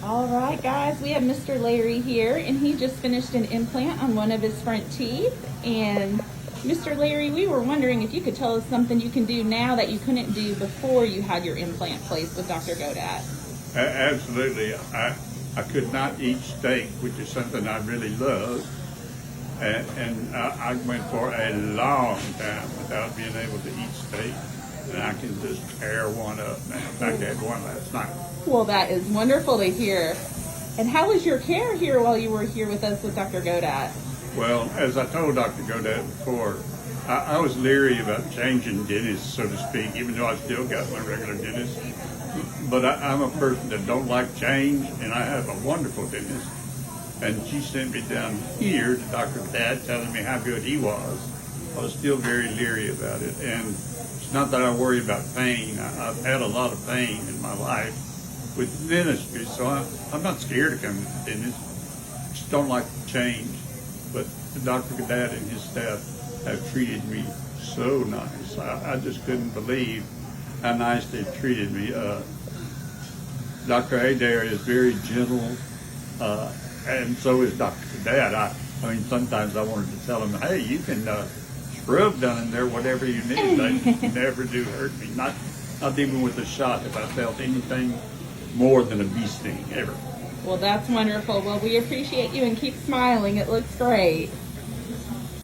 All right, guys, we have Mr. Larry here, and he just finished an implant on one of his front teeth. And Mr. Larry, we were wondering if you could tell us something you can do now that you couldn't do before you had your implant placed with Dr. Godat. Absolutely. I could not eat steak, which is something I really love. And I went for a long time without being able to eat steak. And I can just tear one up now. In fact, I had one last night. Well, that is wonderful to hear. And how was your care here while you were here with us with Dr. Godat? Well, as I told Dr. Godat before, I was leery about changing dentists, so to speak, even though I still got my regular dentist. But I'm a person that don't like change, and I have a wonderful dentist. And she sent me down here to Dr. Godat telling me how good he was. I was still very leery about it. And it's not that I worry about pain. I've had a lot of pain in my life with dentistry, so I'm not scared to come to the dentist. Just don't like to change. But Dr. Godat and his staff have treated me so nice. I just couldn't believe how nice they treated me. Dr. Adair is very gentle, and so is Dr. Godat. I mean, sometimes I wanted to tell him, hey, you can scrub down in there whatever you need. They never do hurt me, not even with a shot if I felt anything more than a bee sting ever. Well, that's wonderful. Well, we appreciate you, and keep smiling. It looks great.